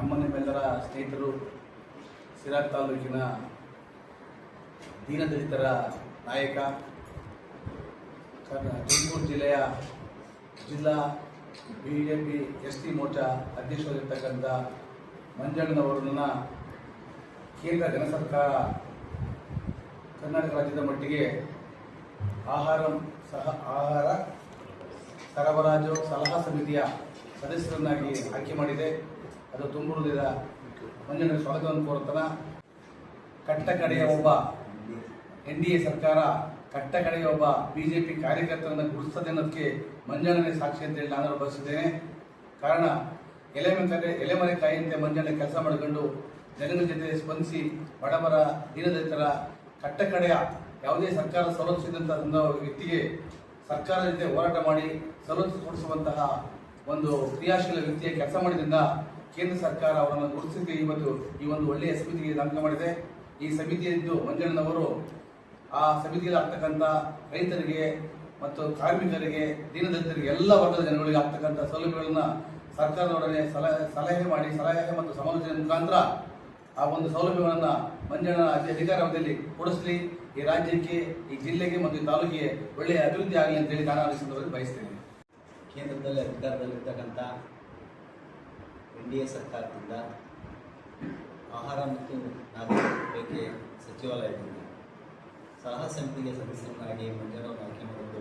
ನಿಮ್ಮೆಲ್ಲರ ಸ್ನೇಹಿತರು ಸಿರಾ ತಾಲೂಕಿನ ದೀನದಲಿತರ ನಾಯಕ ತುಮಕೂರು ಜಿಲ್ಲೆಯ ಜಿಲ್ಲಾ ಬಿಜೆಪಿ ಎಸ್ಟಿ ಮೋರ್ಚಾ ಅಧ್ಯಕ್ಷರಾಗಿರ್ತಕ್ಕಂಥ ಮಂಜಣ್ಣನವರನ್ನ ಕೇಂದ್ರ ಜನ ಸರ್ಕಾರ ಕರ್ನಾಟಕ ರಾಜ್ಯದ ಮಟ್ಟಿಗೆ ಆಹಾರ ಸರಬರಾಜು ಸಲಹಾ ಸಮಿತಿಯ ಸದಸ್ಯರನ್ನಾಗಿ ಆಯ್ಕೆ ಮಾಡಿದೆ. ಅದು ತುಮಕೂರಿನ ಮಂಜಣ್ಣ ಸ್ವಾಗತವನ್ನು ಕೋರುತ್ತಾನ. ಕಟ್ಟಕಡೆಯ ಒಬ್ಬ NDA ಸರ್ಕಾರ ಕಟ್ಟಕಡೆಯ ಒಬ್ಬ ಬಿಜೆಪಿ ಕಾರ್ಯಕರ್ತರನ್ನು ಗುರುತಿಸದೆ ಅನ್ನೋದಕ್ಕೆ ಮಂಜಣ್ಣನೇ ಸಾಕ್ಷಿ ಅಂತ ಹೇಳಿ ನಾನು ಬಯಸಿದ್ದೇನೆ. ಕಾರಣ ಎಲೆಮರೆ ಕಾಯಿಯಂತೆ ಮಂಜಣ್ಣ ಕೆಲಸ ಮಾಡಿಕೊಂಡು ಜನಗಳ ಜೊತೆ ಸ್ಪಂದಿಸಿ ಬಡವರ ದೀನದಲಿತರ ಕಟ್ಟಕಡೆಯ ಯಾವುದೇ ಸರ್ಕಾರ ಸವಲತ್ತಿಸಿದಂತಹ ವ್ಯಕ್ತಿಗೆ ಸರ್ಕಾರದ ಜೊತೆ ಹೋರಾಟ ಮಾಡಿ ಸವಲತ್ತು ಕೊಡಿಸುವಂತಹ ಒಂದು ಕ್ರಿಯಾಶೀಲ ವ್ಯಕ್ತಿಯ ಕೆಲಸ ಮಾಡಿದ್ರಿಂದ ಕೇಂದ್ರ ಸರ್ಕಾರ ಅವರನ್ನು ಗುರುತಿಸಿ ಇವತ್ತು ಈ ಒಂದು ಒಳ್ಳೆಯ ಸಮಿತಿಗೆ ನೇಮಕ ಮಾಡಿದೆ. ಈ ಸಮಿತಿಯದ್ದು ಮಂಜಣ್ಣನವರು ಆ ಸಮಿತಿಯಲ್ಲಿ ಆಗ್ತಕ್ಕಂಥ ರೈತರಿಗೆ ಮತ್ತು ಕಾರ್ಮಿಕರಿಗೆ ದೀನದಲಿತರಿಗೆ ಎಲ್ಲ ವರ್ಗದ ಜನಗಳಿಗೆ ಆಗ್ತಕ್ಕಂಥ ಸೌಲಭ್ಯಗಳನ್ನು ಸರ್ಕಾರದೊಡನೆ ಸಲಹೆ ಮತ್ತು ಸಮಾಲೋಚನೆ ಮುಖಾಂತರ ಆ ಒಂದು ಸೌಲಭ್ಯಗಳನ್ನು ಮಂಜಣ್ಣ ಅಧಿಕಾರಾವಧಿಯಲ್ಲಿ ಕೊಡಿಸಲಿ. ಈ ರಾಜ್ಯಕ್ಕೆ, ಈ ಜಿಲ್ಲೆಗೆ ಮತ್ತು ಈ ತಾಲೂಕಿಗೆ ಒಳ್ಳೆಯ ಅಭಿವೃದ್ಧಿ ಆಗಲಿ ಅಂತೇಳಿ ನಾನು ಈ ಸಂದರ್ಭದಲ್ಲಿ ಬಯಸ್ತೇನೆ. ಕೇಂದ್ರದಲ್ಲಿ ಅಧಿಕಾರದಲ್ಲಿರ್ತಕ್ಕಂಥ NDA ಸರ್ಕಾರದಿಂದ ಆಹಾರ ಮತ್ತು ನಾಗರಿಕ ಪೂರೈಕೆ ಸಚಿವಾಲಯದಿಂದ ಸಲಹಾ ಸಮಿತಿಗೆ ಸದಸ್ಯರನ್ನಾಗಿ ಮಂಜಣ್ಣವರು ಆಯ್ಕೆ ಮಾಡೋದು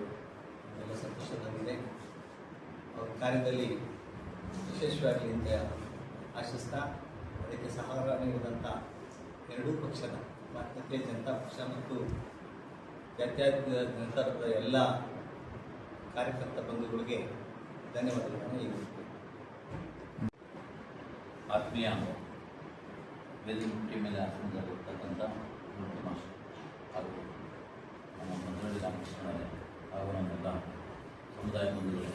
ಎಲ್ಲ ಸಂತೋಷ ತಂದಿದೆ. ಅವರ ಕಾರ್ಯದಲ್ಲಿ ಯಶಸ್ವಿಯಾಗಲಿ ಅಂತ ಆಶಿಸ್ತಾ ಅದಕ್ಕೆ ಸಹಕಾರ ನೀಡಿದಂಥ ಎರಡೂ ಪಕ್ಷದ ಭಾರತೀಯ ಜನತಾ ಪಕ್ಷ ಮತ್ತು ಜಾತ್ಯತೀತ ಜನತಾದಳದ ಎಲ್ಲ ಕಾರ್ಯಕರ್ತ ಬಂಧುಗಳಿಗೆ ಧನ್ಯವಾದಗಳನ್ನು ಹೇಳಿದ್ದೇನೆ. ಆತ್ಮೀಯ ವೇದಿಕೆ ಮೇಲೆ ಆಸನದಲ್ಲಿರ್ತಕ್ಕಂಥ ಹಾಗೂ ನಮ್ಮ ಮಂಜುನಾಥ ರಾಮಕೃಷ್ಣರೇ ಹಾಗೂ ನಮ್ಮೆಲ್ಲ ಸಮುದಾಯ ಬಂಧುಗಳು,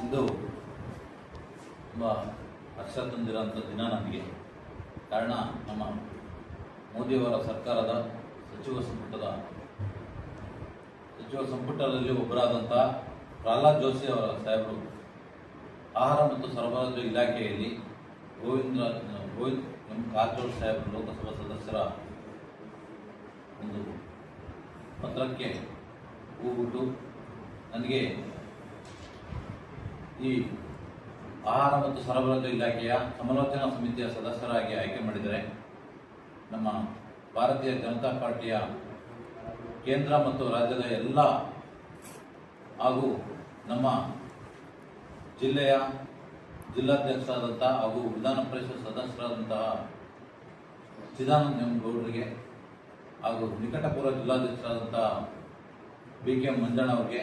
ಇಂದು ತುಂಬ ಹರ್ಷ ತಂದಿರೋಂಥ ದಿನ ನನಗೆ. ಕಾರಣ ನಮ್ಮ ಮೋದಿಯವರ ಸರ್ಕಾರದ ಸಚಿವ ಸಂಪುಟದಲ್ಲಿ ಒಬ್ಬರಾದಂಥ ಪ್ರಹ್ಲಾದ್ ಜೋಶಿ ಅವರ ಸಾಹೇಬರು ಆಹಾರ ಮತ್ತು ಸರಬರಾಜು ಇಲಾಖೆಯಲ್ಲಿ ಗೋವಿಂದ್ ಎಂ ಕಾರಜೋಳ ಸಾಹೇಬರು ಲೋಕಸಭಾ ಸದಸ್ಯರ ಒಂದು ಪತ್ರಕ್ಕೆ ಹೋಗ್ಬಿಟ್ಟು ನನಗೆ ಈ ಆಹಾರ ಮತ್ತು ಸರಬರಾಜು ಇಲಾಖೆಯ ಸಮಾಲೋಚನಾ ಸಮಿತಿಯ ಸದಸ್ಯರಾಗಿ ಆಯ್ಕೆ ಮಾಡಿದರೆ ನಮ್ಮ ಭಾರತೀಯ ಜನತಾ ಪಾರ್ಟಿಯ ಕೇಂದ್ರ ಮತ್ತು ರಾಜ್ಯದ ಎಲ್ಲ ಹಾಗೂ ನಮ್ಮ ಜಿಲ್ಲೆಯ ಜಿಲ್ಲಾಧ್ಯಕ್ಷರಾದಂಥ ಹಾಗೂ ವಿಧಾನ ಪರಿಷತ್ ಸದಸ್ಯರಾದಂತಹ ಚಿದಾನಂದ ಎಂ ಗೌಡರಿಗೆ ಹಾಗೂ ನಿಕಟಪೂರ್ವ ಜಿಲ್ಲಾಧ್ಯಕ್ಷರಾದಂತಹ BK ಮಂಜಣ್ಣ ಅವರಿಗೆ,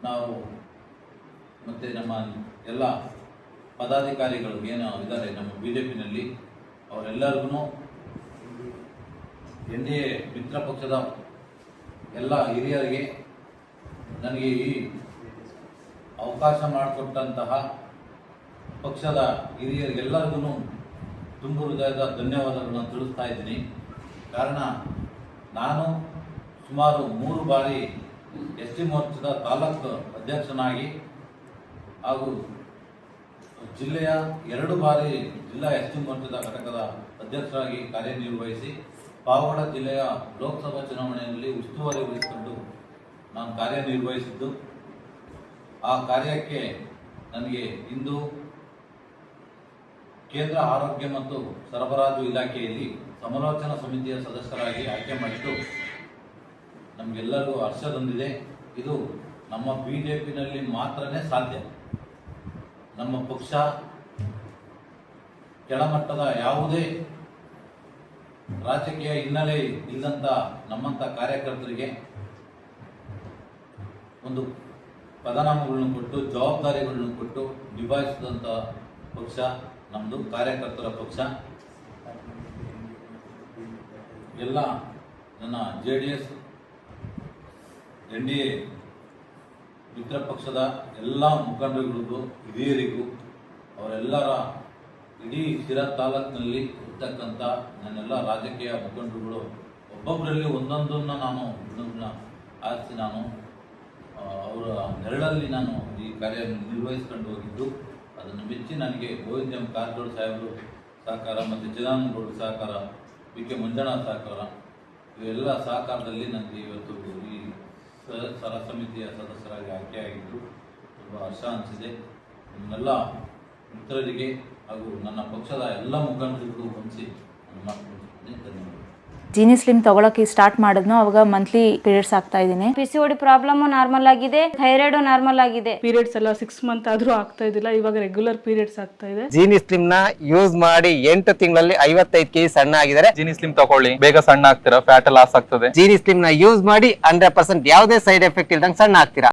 ನಾವು ಮತ್ತು ನಮ್ಮ ಎಲ್ಲ ಪದಾಧಿಕಾರಿಗಳು ಏನು ಇದ್ದಾರೆ ನಮ್ಮ BJPನಲ್ಲಿ ಅವರೆಲ್ಲರಿಗೂ, NDA ಮಿತ್ರ ಪಕ್ಷದ ಎಲ್ಲ ಹಿರಿಯರಿಗೆ ನನಗೆ ಈ ಅವಕಾಶ ಮಾಡಿಕೊಟ್ಟಂತಹ ಪಕ್ಷದ ಹಿರಿಯರಿಗೆಲ್ಲರಿಗೂ ತುಂಬ ಹೃದಯದ ಧನ್ಯವಾದಗಳನ್ನು ತಿಳಿಸ್ತಾ ಇದ್ದೀನಿ. ಕಾರಣ ನಾನು ಸುಮಾರು 3 ಬಾರಿ ST ಮೋರ್ಚಾದ ತಾಲೂಕು ಅಧ್ಯಕ್ಷನಾಗಿ ಹಾಗೂ ಜಿಲ್ಲೆಯ 2 ಬಾರಿ ಜಿಲ್ಲಾ ST ಮೋರ್ಚಾದ ಘಟಕದ ಅಧ್ಯಕ್ಷರಾಗಿ ಕಾರ್ಯನಿರ್ವಹಿಸಿ ಪಾವಗಡ ಜಿಲ್ಲೆಯ ಲೋಕಸಭಾ ಚುನಾವಣೆಯಲ್ಲಿ ಉಸ್ತುವಾರಿ ವಹಿಸಿಕೊಂಡು ನಾನು ಕಾರ್ಯನಿರ್ವಹಿಸಿದ್ದು. ಆ ಕಾರ್ಯಕ್ಕೆ ನನಗೆ ಇಂದು ಕೇಂದ್ರ ಆರೋಗ್ಯ ಮತ್ತು ಸರಬರಾಜು ಇಲಾಖೆಯಲ್ಲಿ ಸಮಾಲೋಚನಾ ಸಮಿತಿಯ ಸದಸ್ಯರಾಗಿ ಆಯ್ಕೆ ಮಾಡಿದ್ದು ನಮಗೆಲ್ಲರಿಗೂ ಹರ್ಷ ತಂದಿದೆ. ಇದು ನಮ್ಮ BJPನಲ್ಲಿ ಮಾತ್ರನೇ ಸಾಧ್ಯ. ನಮ್ಮ ಪಕ್ಷ ಕೆಳಮಟ್ಟದ ಯಾವುದೇ ರಾಜಕೀಯ ಹಿನ್ನೆಲೆ ಇಲ್ಲದಂಥ ನಮ್ಮಂಥ ಕಾರ್ಯಕರ್ತರಿಗೆ ಒಂದು ಪದನಾಮಗಳನ್ನು ಕೊಟ್ಟು ಜವಾಬ್ದಾರಿಗಳನ್ನು ಕೊಟ್ಟು ನಿಭಾಯಿಸಿದಂಥ ಪಕ್ಷ ನಮ್ಮದು, ಕಾರ್ಯಕರ್ತರ ಪಕ್ಷ. ಎಲ್ಲ ನನ್ನ JDS NDA ಮಿತ್ರ ಪಕ್ಷದ ಎಲ್ಲ ಮುಖಂಡರಿಗೂ ಹಿರಿಯರಿಗೂ ಅವರೆಲ್ಲರ ಇಡೀ ಸಿರಾ ತಾಲೂಕಿನಲ್ಲಿ ಇರ್ತಕ್ಕಂಥ ನನ್ನೆಲ್ಲ ರಾಜಕೀಯ ಮುಖಂಡರುಗಳು ಒಬ್ಬೊಬ್ಬರಲ್ಲಿ ಒಂದೊಂದನ್ನು ನಾನು ಆರಿಸಿ ನಾನು ಅವರ ನೆರಳಲ್ಲಿ ನಾನು ಈ ಕಾರ್ಯ ನಿರ್ವಹಿಸ್ಕೊಂಡು ಹೋಗಿದ್ದು ಅದನ್ನು ಮೆಚ್ಚಿ ನನಗೆ ಗೋವಿಂದ ಎಂ ಕಾರಜೋಳ ಸಾಹೇಬರು ಸಹಕಾರ ಮತ್ತು ಚಿದಾನಂದಗೌಡರು ಸಹಕಾರ, ಪಿ ಕೆ ಮಂಜುನಾಥ್ ಸಹಕಾರ, ಇವೆಲ್ಲ ಸಹಕಾರದಲ್ಲಿ ನನಗೆ ಇವತ್ತು ಈ ಸಮಿತಿಯ ಸದಸ್ಯರಾಗಿ ಆಯ್ಕೆಯಾಗಿದ್ದು ತುಂಬ ಹರ್ಷ ಅನಿಸಿದೆ. ನನ್ನೆಲ್ಲ ಮಿತ್ರರಿಗೆ ಹಾಗೂ ನನ್ನ ಪಕ್ಷದ ಎಲ್ಲ ಮುಖಂಡರಿಗೂ ಹೊಂದಿಸಿ ನನ್ನ ಮಾತು ಮುಗಿಸುತ್ತೇನೆ. ಧನ್ಯವಾದ. ಜೀನಿ ಸ್ಲಿಮ್ ತಗೊಳಕ್ಕೆ ಸ್ಟಾರ್ಟ್ ಮಾಡಿದ್ನೋ ಅವಾಗ ಮಂತ್ಲಿ ಪೀರಿಯಡ್ಸ್ ಆಗ್ತಾ ಇದ್ದೀನಿ. PCOD ಪ್ರಾಬ್ಲಮ್ ನಾರ್ಮಲ್ ಆಗಿದೆ, ಥೈರಾಯ್ಡ್ ನಾರ್ಮಲ್ ಆಗಿದೆ. ಪೀರಿಯಡ್ಸ್ ಎಲ್ಲ 6 ಮಂತ್ ಆದ್ರೂ ಆಗ್ತಾ ಇದ್ದಿಲ್ಲ, ಇವಾಗ ರೆಗ್ಯುಲರ್ ಪೀರಿಯಡ್ಸ್ ಆಗ್ತಾ ಇದೆ. ಜೀನಿ ಸ್ಲಿಮ್ ನ ಯೂಸ್ ಮಾಡಿ 8 ತಿಂಗಳಲ್ಲಿ 55 kg ಸಣ್ಣ ಆಗಿದ್ದಾರೆ. ಜೀನಿ ಸ್ಲಿಮ್ ತಗೊಳ್ಳಿ, ಬೇಗ ಸಣ್ಣ ಆಗ್ತೀರಾ, ಫ್ಯಾಟ್ ಲಾಸ್ ಆಗ್ತದೆ. ಜೀನಿ ಸ್ಲಿಮ್ ನ ಯೂಸ್ ಮಾಡಿ 100% ಯಾವುದೇ ಸೈಡ್ ಎಫೆಕ್ಟ್ ಇಲ್ದಂಗೆ ಸಣ್ಣ ಆಗ್ತೀರಾ.